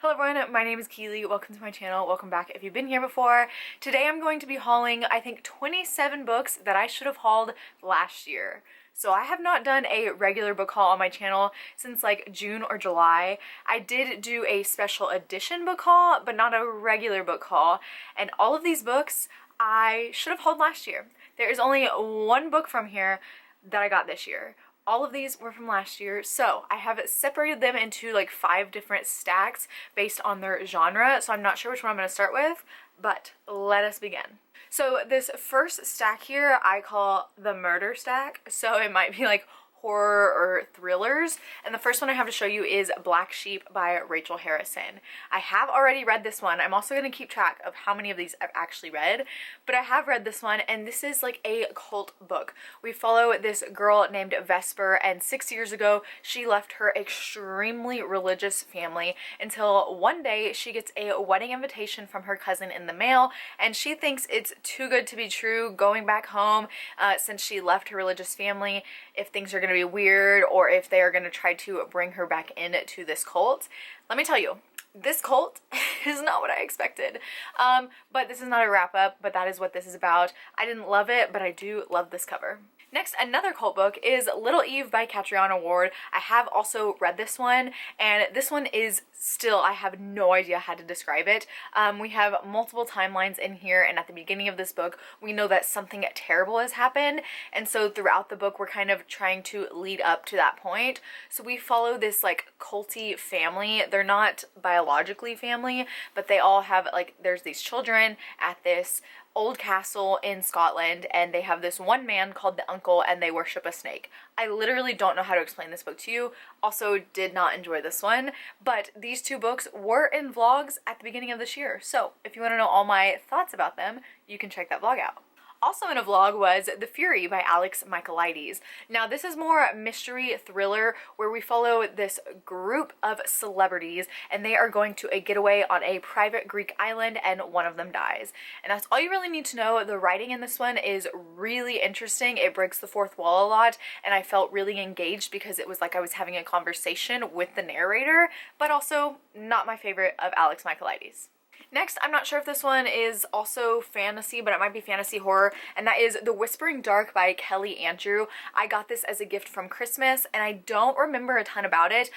Hello everyone, my name is Keely. Welcome to my channel. Welcome back if you've been here before. Today I'm going to be hauling, I think, 27 books that I should have hauled last year. So I have not done a regular book haul on my channel since like June or July. I did do a special edition book haul, but not a regular book haul. And all of these books I should have hauled last year. There is only one book from here that I got this year. All of these were from last year, so I have separated them into like 5 different stacks based on their genre, so I'm not sure which one I'm going to start with, but let us begin. So this first stack here I call the murder stack, so it might be like horror or thrillers, and the first one I have to show you is Black Sheep by Rachel Harrison. I have already read this one. I'm also going to keep track of how many of these I've actually read, but I have read this one, and this is like a cult book. We follow this girl named Vesper, and 6 years ago she left her extremely religious family until one day she gets a wedding invitation from her cousin in the mail, and she thinks it's too good to be true going back home since she left her religious family, if things are going to be weird or if they are going to try to bring her back into this cult. Let me tell you, this cult is not what I expected. But this is not a wrap up, but that is what this is about. I didn't love it, but I do love this cover. Next, another cult book is Little Eve by Catriona Ward. I have also read this one, and this one is still, I have no idea how to describe it. We have multiple timelines in here, and at the beginning of this book, we know that something terrible has happened, and so throughout the book, we're kind of trying to lead up to that point. So we follow this like culty family. They're not biologically family, but they all have like, there's these children at this old castle in Scotland, and they have this one man called the uncle, and they worship a snake. I literally don't know how to explain this book to you. Also did not enjoy this one, but these 2 books were in vlogs at the beginning of this year, so if you want to know all my thoughts about them, you can check that vlog out. Also in a vlog was The Fury by Alex Michaelides. Now this is more mystery thriller where we follow this group of celebrities, and they are going to a getaway on a private Greek island, and one of them dies. And that's all you really need to know. The writing in this one is really interesting. It breaks the fourth wall a lot, and I felt really engaged because it was like I was having a conversation with the narrator, but also not my favorite of Alex Michaelides. Next, I'm not sure if this one is also fantasy, but it might be fantasy horror, and that is The Whispering Dark by Kelly Andrew. I got this as a gift from Christmas, and I don't remember a ton about it.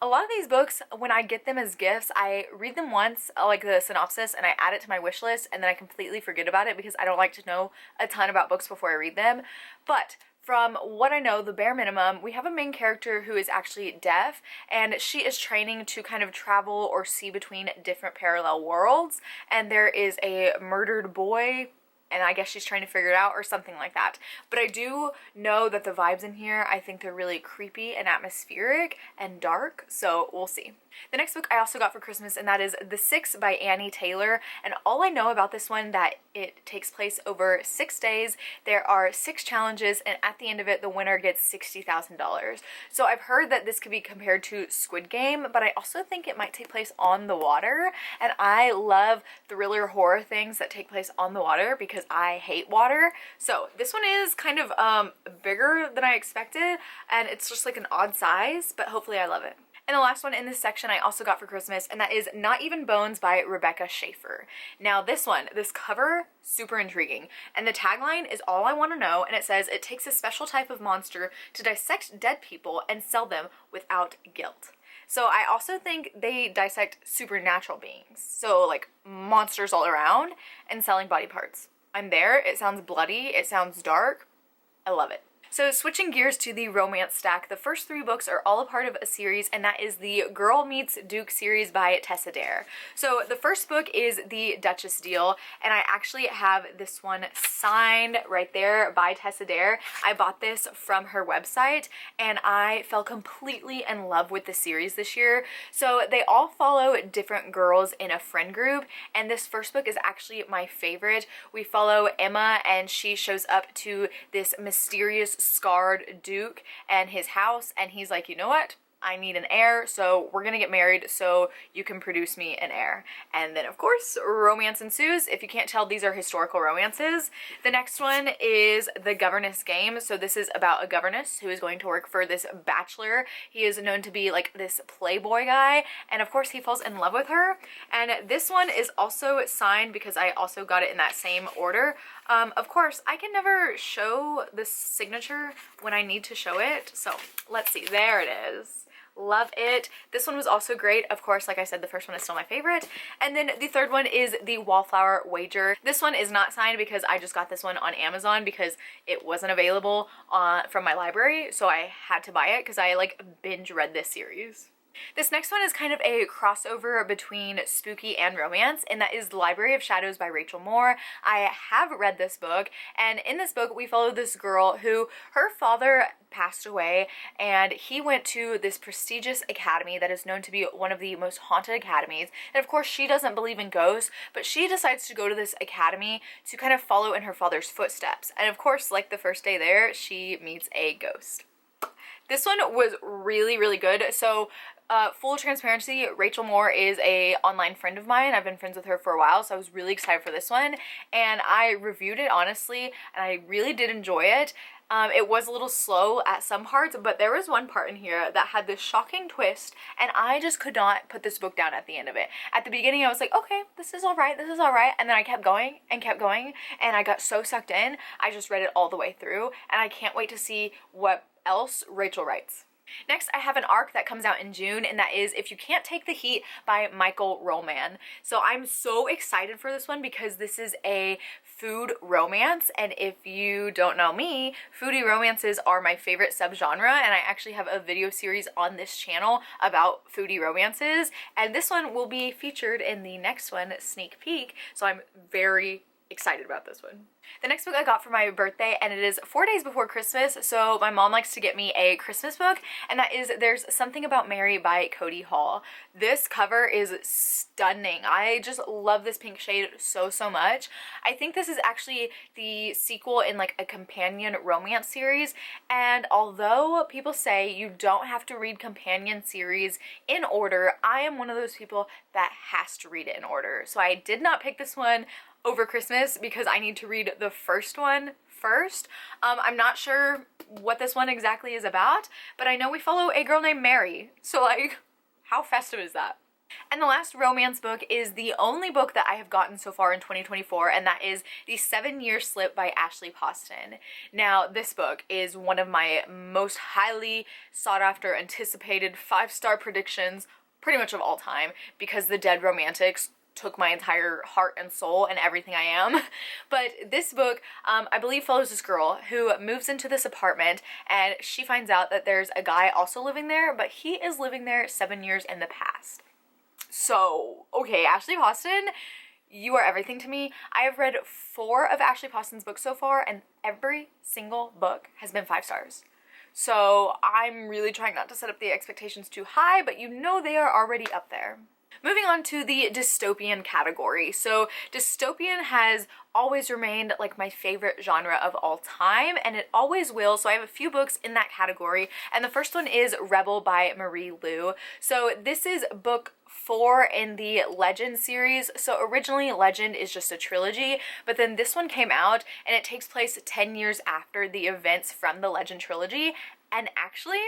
A lot of these books, when I get them as gifts, I read them once, like the synopsis, and I add it to my wish list, and then I completely forget about it because I don't like to know a ton about books before I read them. But from what I know, the bare minimum, we have a main character who is actually deaf, and she is training to kind of travel or see between different parallel worlds, and there is a murdered boy, and I guess she's trying to figure it out or something like that. But I do know that the vibes in here, I think they're really creepy and atmospheric and dark, so we'll see. The next book I also got for Christmas, and that is The Six by Annie Taylor, and all I know about this one that it takes place over 6 days. There are 6 challenges, and at the end of it, the winner gets $60,000. So I've heard that this could be compared to Squid Game, but I also think it might take place on the water, and I love thriller horror things that take place on the water because I hate water. So this one is kind of bigger than I expected, and it's just like an odd size, but hopefully I love it. And the last one in this section I also got for Christmas, and that is Not Even Bones by Rebecca Schaefer. Now this cover, super intriguing. And the tagline is All I Want to Know, and it says, it takes a special type of monster to dissect dead people and sell them without guilt. So I also think they dissect supernatural beings. So like monsters all around and selling body parts. I'm there. It sounds bloody. It sounds dark. I love it. So switching gears to the romance stack, the first 3 books are all a part of a series, and that is the Girl Meets Duke series by Tessa Dare. So the first book is The Duchess Deal, and I actually have this one signed right there by Tessa Dare. I bought this from her website, and I fell completely in love with the series this year. So they all follow different girls in a friend group, and this first book is actually my favorite. We follow Emma, and she shows up to this mysterious scarred duke and his house, and he's like, you know what? I need an heir, so we're gonna get married so you can produce me an heir. And then of course, romance ensues. If you can't tell, these are historical romances. The next one is The Governess Game. So this is about a governess who is going to work for this bachelor. He is known to be like this playboy guy, and of course he falls in love with her. And this one is also signed because I also got it in that same order. Of course, I can never show the signature when I need to show it. So let's see, there it is. Love it. This one was also great. Of course, like I said, the first one is still my favorite. And then the third one is The Wallflower Wager. This one is not signed because I just got this one on Amazon because it wasn't available from my library. So I had to buy it because I like binge read this series. This next one is kind of a crossover between spooky and romance, and that is The Library of Shadows by Rachel Moore. I have read this book, and in this book we follow this girl who, her father passed away, and he went to this prestigious academy that is known to be one of the most haunted academies. And of course she doesn't believe in ghosts, but she decides to go to this academy to kind of follow in her father's footsteps. And of course, like the first day there, she meets a ghost. This one was really, really good. So full transparency, Rachel Moore is a online friend of mine. I've been friends with her for a while, so I was really excited for this one. And I reviewed it honestly, and I really did enjoy it. It was a little slow at some parts, but there was one part in here that had this shocking twist, and I just could not put this book down at the end of it. At the beginning, I was like, okay, this is all right, this is all right, and then I kept going, and I got so sucked in, I just read it all the way through, and I can't wait to see what else Rachel writes. Next, I have an arc that comes out in June, and that is If You Can't Take the Heat by Michael Rollman. So I'm so excited for this one because this is a food romance, and if you don't know me, foodie romances are my favorite subgenre, and I actually have a video series on this channel about foodie romances, and this one will be featured in the next one, sneak peek, so I'm very excited about this one. The next book I got for my birthday, and it is 4 days before Christmas, so my mom likes to get me a Christmas book, and that is There's Something About Mary by Cody Hall. This cover is stunning. I just love this pink shade so much. I think this is actually the sequel in like a companion romance series, and although people say you don't have to read companion series in order, I am one of those people that has to read it in order. So I did not pick this one over Christmas because I need to read the first one first. I'm not sure what this one exactly is about, but I know we follow a girl named Mary, so like, how festive is that? And the last romance book is the only book that I have gotten so far in 2024, and that is The 7-Year Slip by Ashley Poston. Now, this book is one of my most highly sought after, anticipated 5-star predictions pretty much of all time, because the Dead Romantics took my entire heart and soul and everything I am. But this book, I believe, follows this girl who moves into this apartment, and she finds out that there's a guy also living there, but he is living there 7 years in the past. So, okay, Ashley Poston, you are everything to me. I have read 4 of Ashley Poston's books so far, and every single book has been 5 stars. So I'm really trying not to set up the expectations too high, but you know they are already up there. Moving on to the dystopian category. So dystopian has always remained like my favorite genre of all time, and it always will. So I have a few books in that category, and the first one is Rebel by Marie Lu. So this is book 4 in the Legend series. So originally Legend is just a trilogy, but then this one came out and it takes place 10 years after the events from the Legend trilogy, and actually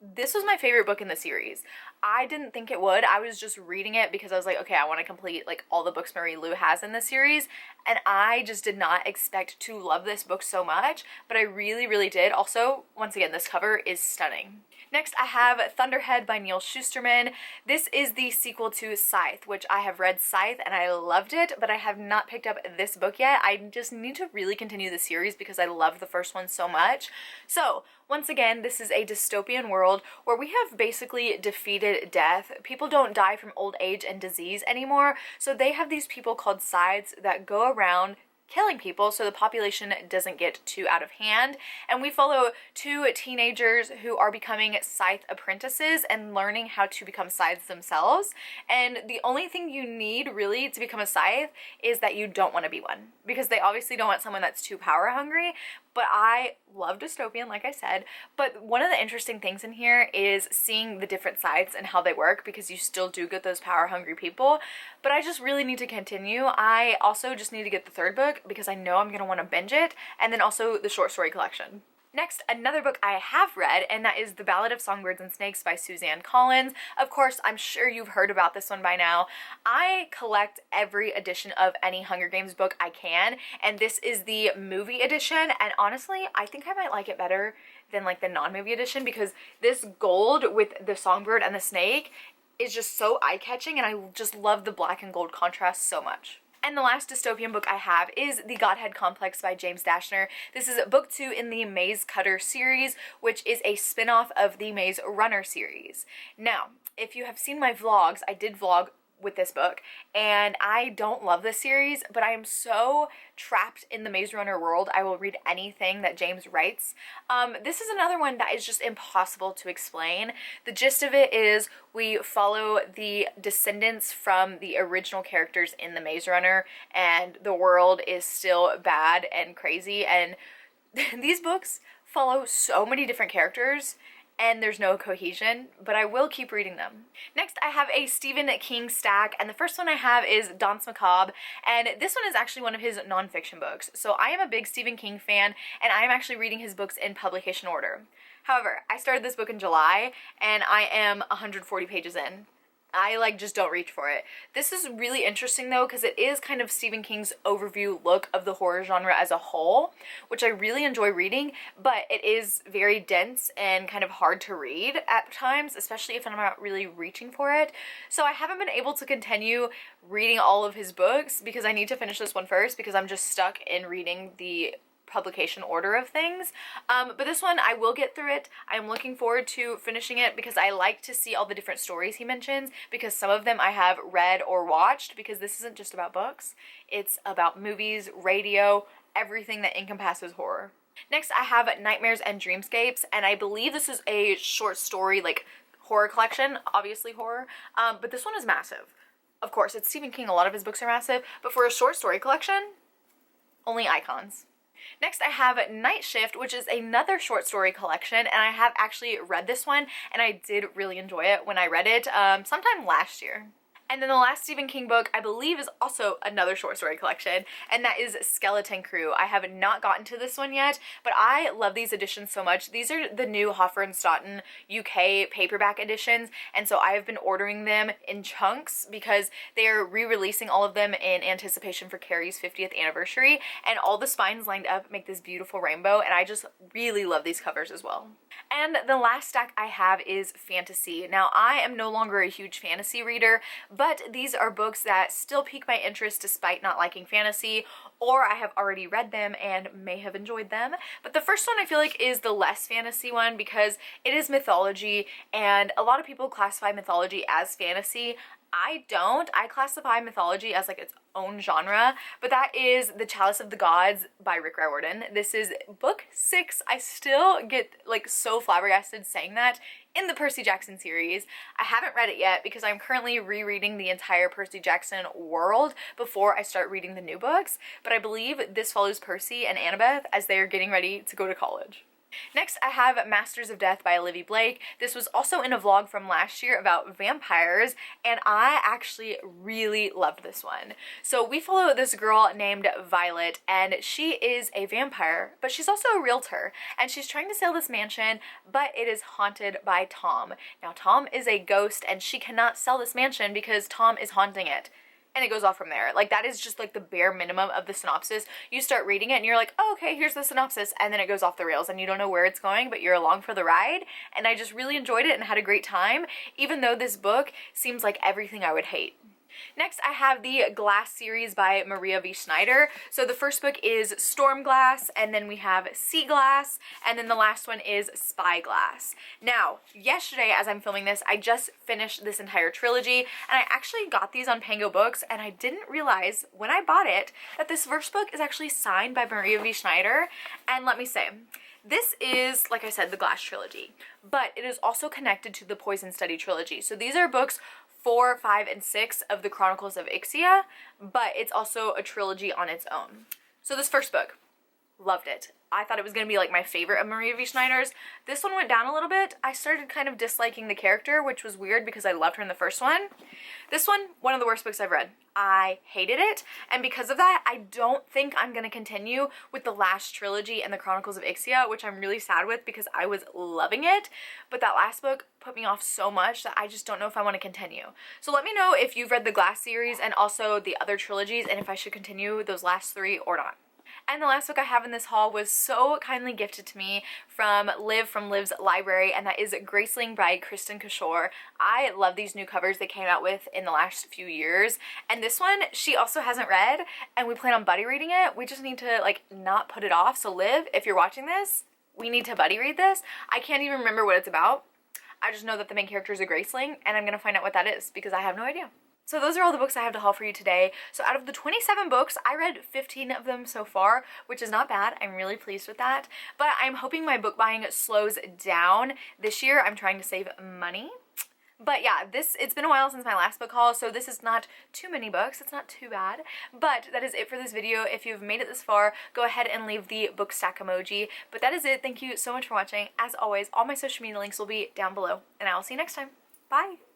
this was my favorite book in the series. I didn't think it would. I was just reading it because I was like, okay, I want to complete like all the books Marie Lu has in the series, and I just did not expect to love this book so much, but I really did. Also, once again, this cover is stunning. Next, I have Thunderhead by Neil Shusterman. This is the sequel to Scythe, which I have read Scythe and I loved it, but I have not picked up this book yet. I just need to really continue the series because I loved the first one so much. So, once again, this is a dystopian world where we have basically defeated death. People don't die from old age and disease anymore, so they have these people called scythes that go around killing people so the population doesn't get too out of hand. And we follow 2 teenagers who are becoming scythe apprentices and learning how to become scythes themselves. And the only thing you need really to become a scythe is that you don't want to be one, because they obviously don't want someone that's too power hungry, but I love dystopian, like I said. But one of the interesting things in here is seeing the different sides and how they work, because you still do get those power hungry people. But I just really need to continue. I also just need to get the third book because I know I'm gonna want to binge it, and then also the short story collection. Next, another book I have read, and that is The Ballad of Songbirds and Snakes by Suzanne Collins. Of course, I'm sure you've heard about this one by now. I collect every edition of any Hunger Games book I can, and this is the movie edition, and honestly, I think I might like it better than like the non-movie edition, because this gold with the songbird and the snake is just so eye-catching, and I just love the black and gold contrast so much. And the last dystopian book I have is The Godhead Complex by James Dashner. This is book 2 in the Maze Cutter series, which is a spin-off of the Maze Runner series. Now, if you have seen my vlogs, I did vlog with this book, and I don't love this series, but I am so trapped in the Maze Runner world, I will read anything that James writes. This is another one that is just impossible to explain. The gist of it is we follow the descendants from the original characters in the Maze Runner, and the world is still bad and crazy, and these books follow so many different characters, and there's no cohesion, but I will keep reading them. Next, I have a Stephen King stack, and the first one I have is Danse Macabre, and this one is actually one of his nonfiction books. So I am a big Stephen King fan, and I am actually reading his books in publication order. However, I started this book in July, and I am 140 pages in. I just don't reach for it. This is really interesting though, because it is kind of Stephen King's overview look of the horror genre as a whole, which I really enjoy reading, but it is very dense and kind of hard to read at times, especially if I'm not really reaching for it. So I haven't been able to continue reading all of his books because I need to finish this one first, because I'm just stuck in reading the publication order of things. But this one, I will get through it. I'm looking forward to finishing it because I like to see all the different stories he mentions, because some of them I have read or watched, because this isn't just about books. It's about movies, radio, everything that encompasses horror. Next, I have Nightmares and Dreamscapes, and I believe this is a short story, horror collection, obviously horror, but this one is massive. Of course, it's Stephen King, a lot of his books are massive, but for a short story collection, only icons. Next, I have Night Shift, which is another short story collection, and I have actually read this one, and I did really enjoy it when I read it sometime last year. And then the last Stephen King book, I believe, is also another short story collection, and that is Skeleton Crew. I have not gotten to this one yet, but I love these editions so much. These are the new Hoffer and Stoughton UK paperback editions, and so I have been ordering them in chunks because they are re-releasing all of them in anticipation for Carrie's 50th anniversary, and all the spines lined up make this beautiful rainbow, and I just really love these covers as well. And the last stack I have is fantasy. Now, I am no longer a huge fantasy reader, but these are books that still pique my interest despite not liking fantasy, or I have already read them and may have enjoyed them. But the first one I feel like is the less fantasy one because it is mythology, and a lot of people classify mythology as fantasy. I don't. I classify mythology as its own genre, but that is The Chalice of the Gods by Rick Riordan. This is book 6. I still get so flabbergasted saying that, in the Percy Jackson series. I haven't read it yet because I'm currently rereading the entire Percy Jackson world before I start reading the new books, but I believe this follows Percy and Annabeth as they are getting ready to go to college. Next, I have Masters of Death by Olivia Blake. This was also in a vlog from last year about vampires, and I actually really loved this one. So we follow this girl named Violet, and she is a vampire, but she's also a realtor, and she's trying to sell this mansion, but it is haunted by Tom. Now, Tom is a ghost, and she cannot sell this mansion because Tom is haunting it. And it goes off from there. That is just the bare minimum of the synopsis. You start reading it and you're like, oh, okay, here's the synopsis, and then it goes off the rails and you don't know where it's going, but you're along for the ride. And I just really enjoyed it and had a great time, even though this book seems like everything I would hate. Next, I have the Glass series by Maria V. Schneider. So the first book is Storm Glass, and then we have Sea Glass, and then the last one is Spy Glass. Now, yesterday as I'm filming this, I just finished this entire trilogy, and I actually got these on Pango Books, and I didn't realize when I bought it that this first book is actually signed by Maria V. Schneider. And let me say, this is, like I said, the Glass trilogy, but it is also connected to the Poison Study trilogy. So these are books 4, 5, and 6 of the Chronicles of Ixia, but it's also a trilogy on its own. So this first book, loved it. I thought it was going to be like my favorite of Maria V. Schneider's. This one went down a little bit. I started kind of disliking the character, which was weird because I loved her in the first one. This one of the worst books I've read. I hated it, and because of that, I don't think I'm going to continue with the last trilogy and the Chronicles of Ixia, which I'm really sad with because I was loving it, but that last book put me off so much that I just don't know if I want to continue. So let me know if you've read the Glass series and also the other trilogies, and if I should continue those last 3 or not. And the last book I have in this haul was so kindly gifted to me from Liv from Liv's Library, and that is Graceling by Kristen Kishore. I love these new covers they came out with in the last few years, and this one she also hasn't read, and we plan on buddy reading it. We just need to like not put it off. So Liv, if you're watching this, we need to buddy read this. I can't even remember what it's about. I just know that the main character is a Graceling, and I'm gonna find out what that is because I have no idea. So those are all the books I have to haul for you today. So out of the 27 books, I read 15 of them so far, which is not bad. I'm really pleased with that. But I'm hoping my book buying slows down this year. I'm trying to save money. But yeah, it's been a while since my last book haul, so this is not too many books. It's not too bad. But that is it for this video. If you've made it this far, go ahead and leave the book stack emoji. But that is it. Thank you so much for watching. As always, all my social media links will be down below, and I will see you next time. Bye!